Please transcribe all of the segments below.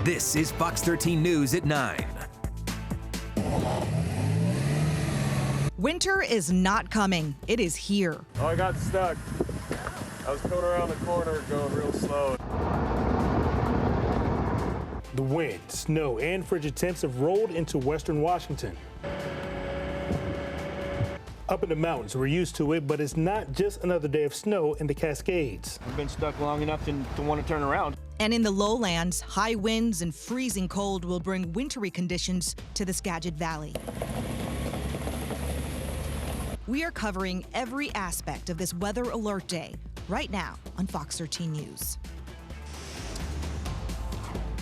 This is Fox 13 News at 9. Winter is not coming. It is here. Oh, I got stuck. I was coming around the corner going real slow. The wind, snow, and frigid temps have rolled into western Washington. Up in the mountains, we're used to it, but it's not just another day of snow in the Cascades. I've been stuck long enough to want to turn around. And in the lowlands, high winds and freezing cold will bring wintry conditions to the Skagit Valley. We are covering every aspect of this weather alert day right now on Fox 13 News.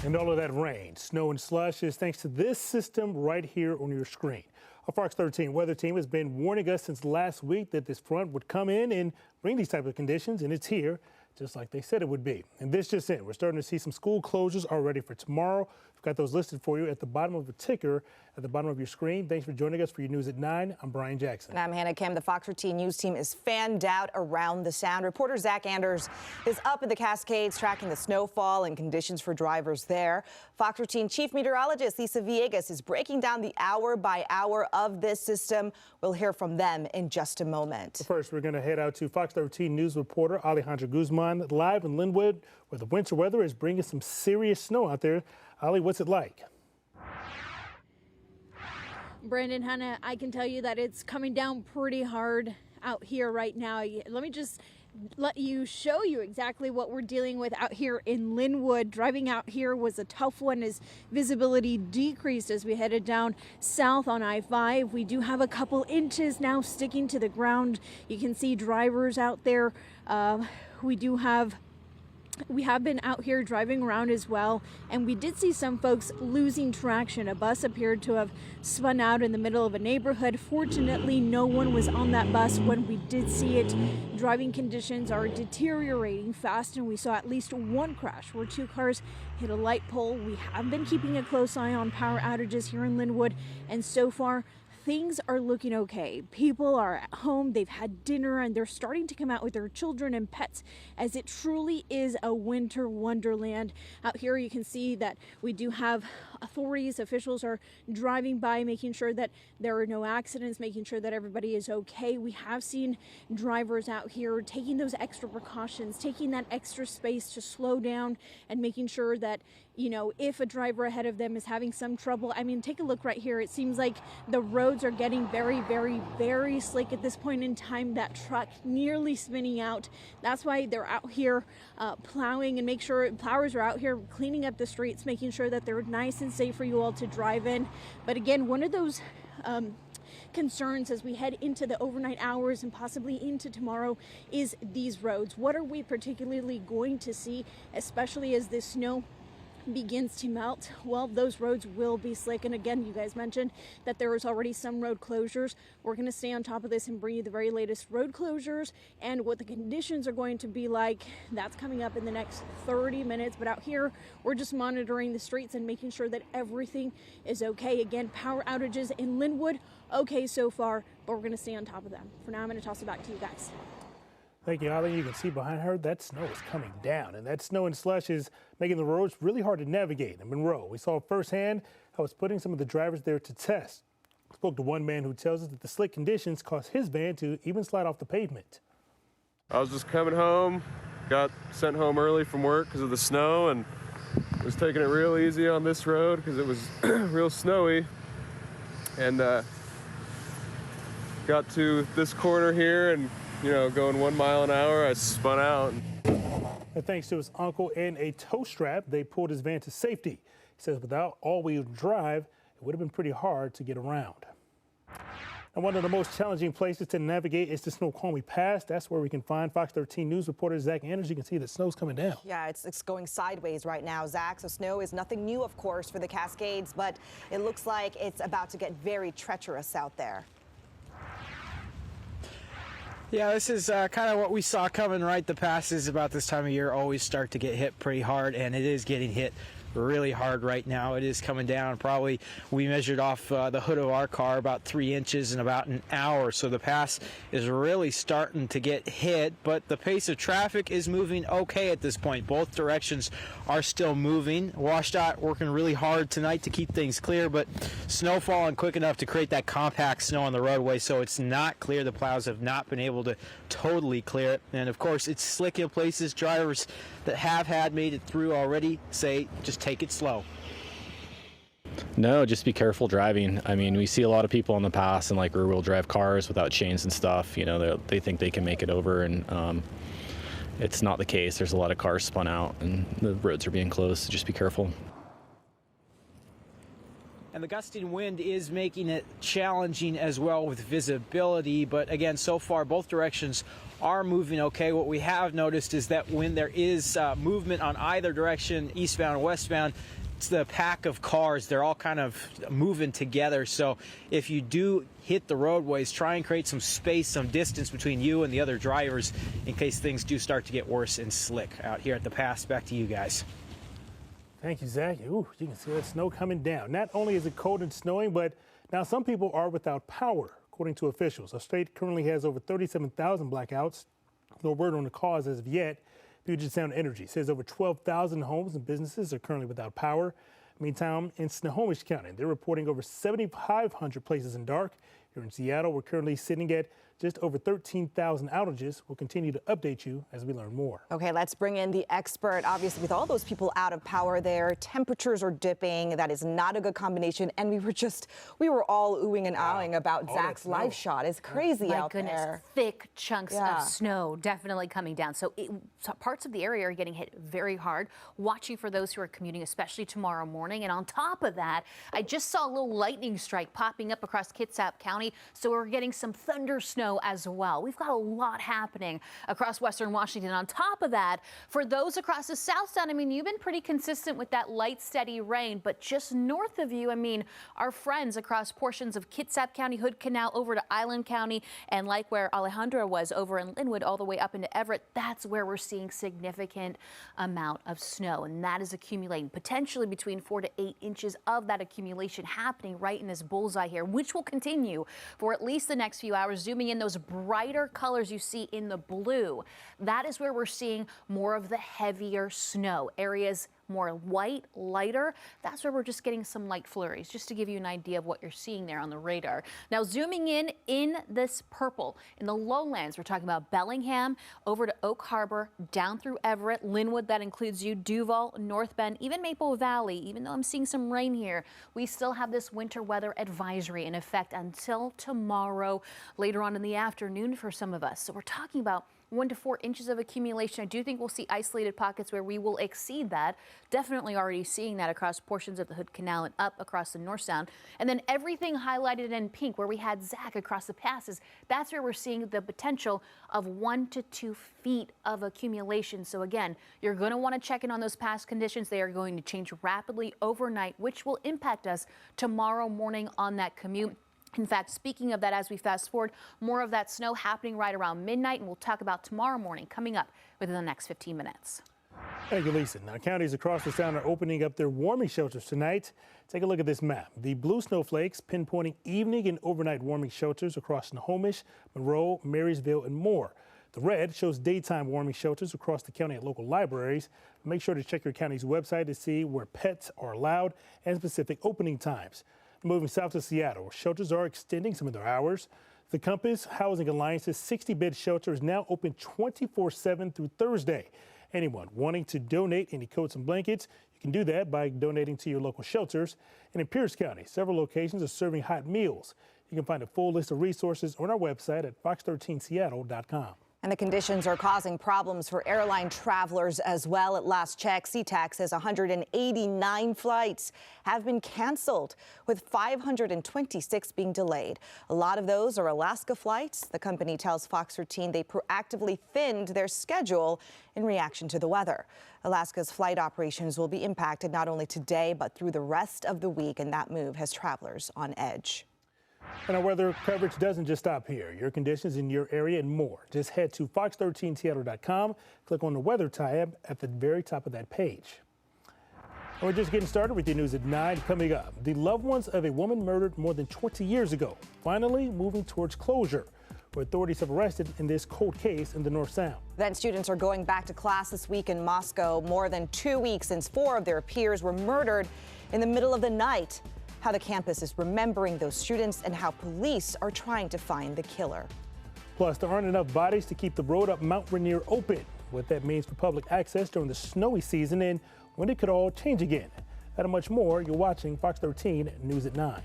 And all of that rain, snow, and slush is thanks to this system right here on your screen. Our Fox 13 weather team has been warning us since last week that this front would come in and bring these type of conditions, and it's here, just like they said it would be. And this just in, we're starting to see some school closures already for tomorrow. We've got those listed for you at the bottom of the ticker, at the bottom of your screen. Thanks for joining us for your news at 9. I'm Brian Jackson. And I'm Hannah Kim. The Fox 13 News team is fanned out around the sound. Reporter Zach Anders is up in the Cascades tracking the snowfall and conditions for drivers there. Fox 13 Chief Meteorologist Lisa Villegas is breaking down the hour by hour of this system. We'll hear from them in just a moment. First, we're going to head out to Fox 13 News reporter Alejandra Guzman live in Linwood, where the winter weather is bringing some serious snow out there. Ali, what's it like? Brandon, Hannah, I can tell you that it's coming down pretty hard out here right now. Let me just show you exactly what we're dealing with out here in Linwood. Driving out here was a tough one as visibility decreased as we headed down south on I-5. We do have a couple inches now sticking to the ground. You can see drivers out there. We have been out here driving around as well, and we did see some folks losing traction. A bus appeared to have spun out in the middle of a neighborhood. Fortunately, no one was on that bus when we did see it. Driving conditions are deteriorating fast, and we saw at least one crash where two cars hit a light pole. We have been keeping a close eye on power outages here in Linwood, and so far, things are looking okay. People are at home, they've had dinner, and they're starting to come out with their children and pets as it truly is a winter wonderland. Out here you can see that we do have authorities, officials are driving by, making sure that there are no accidents, making sure that everybody is okay. We have seen drivers out here taking those extra precautions, taking that extra space to slow down and making sure that, you know, if a driver ahead of them is having some trouble. I mean, take a look right here. It seems like the roads are getting very, very, very slick at this point in time. That truck nearly spinning out. That's why they're out here plowing, and make sure plowers are out here cleaning up the streets, making sure that they're nice and safe for you all to drive in. But again, one of those concerns as we head into the overnight hours and possibly into tomorrow is these roads. What are we particularly going to see, especially as this snow begins to melt? Well, those roads will be slick. And again, you guys mentioned that there was already some road closures. We're going to stay on top of this and bring you the very latest road closures and what the conditions are going to be like. That's coming up in the next 30 minutes. But out here, we're just monitoring the streets and making sure that everything is okay. Again, power outages in Linwood, okay so far, but we're going to stay on top of them. For now, I'm going to toss it back to you guys. Thank you, Ali. You can see behind her that snow is coming down, and that snow and slush is making the roads really hard to navigate. In Monroe, we saw firsthand how it's putting some of the drivers there to test. I spoke to one man who tells us that the slick conditions caused his van to even slide off the pavement. I was just coming home, got sent home early from work because of the snow, and was taking it real easy on this road because it was real snowy. And got to this corner here, and going 1 mile an hour, I spun out. And thanks to his uncle and a tow strap, they pulled his van to safety. He says without all-wheel drive, it would have been pretty hard to get around. And one of the most challenging places to navigate is the Snoqualmie Pass. That's where we can find Fox 13 News reporter Zach Anders. You can see that snow's coming down. Yeah, it's going sideways right now, Zach. So snow is nothing new, of course, for the Cascades, but it looks like it's about to get very treacherous out there. Yeah, this is kind of what we saw coming, right? The passes about this time of year always start to get hit pretty hard, and it is getting hit really hard right now. It is coming down. Probably we measured off the hood of our car about 3 inches in about an hour. So the pass is really starting to get hit, but the pace of traffic is moving okay at this point. Both directions are still moving. WashDOT working really hard tonight to keep things clear, but snow falling quick enough to create that compact snow on the roadway, so it's not clear. The plows have not been able to totally clear it. And of course, it's slick in places. Drivers that have made it through already say just take it slow. No, just be careful driving. I mean, we see a lot of people on the pass in like rear-wheel drive cars without chains and stuff. You know, they think they can make it over, and it's not the case. There's a lot of cars spun out, and the roads are being closed, so just be careful. And the gusting wind is making it challenging as well with visibility. But again, so far, both directions are moving okay. What we have noticed is that when there is movement on either direction, eastbound and westbound, it's the pack of cars. They're all kind of moving together. So if you do hit the roadways, try and create some space, some distance between you and the other drivers in case things do start to get worse and slick out here at the pass. Back to you guys. Thank you, Zach. Ooh, you can see that snow coming down. Not only is it cold and snowing, but now some people are without power, according to officials. The state currently has over 37,000 blackouts. No word on the cause as of yet. Puget Sound Energy says over 12,000 homes and businesses are currently without power. Meantime, in Snohomish County, they're reporting over 7,500 places in dark. Here in Seattle, we're currently sitting at just over 13,000 outages. We'll continue to update you as we learn more. Okay, let's bring in the expert. Obviously, with all those people out of power there, temperatures are dipping. That is not a good combination. And we were all oohing and ahhing about Zach's live shot. It's crazy out there. My goodness, thick chunks of snow definitely coming down. So parts of the area are getting hit very hard. Watching for those who are commuting, especially tomorrow morning. And on top of that, I just saw a little lightning strike popping up across Kitsap County. So we're getting some thunder snow as well. We've got a lot happening across western Washington. On top of that, for those across the south side, I mean, you've been pretty consistent with that light, steady rain, but just north of you, I mean, our friends across portions of Kitsap County, Hood Canal over to Island County, and like where Alejandra was over in Linwood all the way up into Everett, that's where we're seeing significant amount of snow, and that is accumulating potentially between 4 to 8 inches of that accumulation happening right in this bullseye here, which will continue for at least the next few hours. Zooming in, those brighter colors you see in the blue, that is where we're seeing more of the heavier snow. Areas more white, lighter, that's where we're just getting some light flurries, just to give you an idea of what you're seeing there on the radar. Now zooming in this purple, in the lowlands, we're talking about Bellingham, over to Oak Harbor, down through Everett, Linwood, that includes you, Duval, North Bend, even Maple Valley. Even though I'm seeing some rain here, we still have this winter weather advisory in effect until tomorrow, later on in the afternoon for some of us. So we're talking about 1 to 4 inches of accumulation. I do think we'll see isolated pockets where we will exceed that. Definitely already seeing that across portions of the Hood Canal and up across the North Sound. And then everything highlighted in pink where we had Zach across the passes, that's where we're seeing the potential of 1 to 2 feet of accumulation. So again, you're going to want to check in on those past conditions. They are going to change rapidly overnight, which will impact us tomorrow morning on that commute. In fact, speaking of that, as we fast forward, more of that snow happening right around midnight, and we'll talk about tomorrow morning coming up within the next 15 minutes. Thank you, Lisa. Now, counties across the Sound are opening up their warming shelters tonight. Take a look at this map. The blue snowflakes pinpointing evening and overnight warming shelters across Snohomish, Monroe, Marysville, and more. The red shows daytime warming shelters across the county at local libraries. Make sure to check your county's website to see where pets are allowed and specific opening times. Moving south to Seattle, shelters are extending some of their hours. The Compass Housing Alliance's 60-bed shelter is now open 24/7 through Thursday. Anyone wanting to donate any coats and blankets, you can do that by donating to your local shelters. And in Pierce County, several locations are serving hot meals. You can find a full list of resources on our website at fox13seattle.com. And the conditions are causing problems for airline travelers as well. At last check, SeaTac says 189 flights have been canceled, with 526 being delayed. A lot of those are Alaska flights. The company tells Fox 13 they proactively thinned their schedule in reaction to the weather. Alaska's flight operations will be impacted not only today, but through the rest of the week, and that move has travelers on edge. And our weather coverage doesn't just stop here. Your conditions in your area and more. Just head to fox13seattle.com. Click on the weather tab at the very top of that page. We're just getting started with your news at 9. Coming up, the loved ones of a woman murdered more than 20 years ago finally moving towards closure, where authorities have arrested in this cold case in the North Sound. Then students are going back to class this week in Moscow, more than 2 weeks since 4 of their peers were murdered in the middle of the night. How the campus is remembering those students and how police are trying to find the killer. Plus, there aren't enough bodies to keep the road up Mount Rainier open. What that means for public access during the snowy season and when it could all change again. That and much more, you're watching Fox 13 News at 9.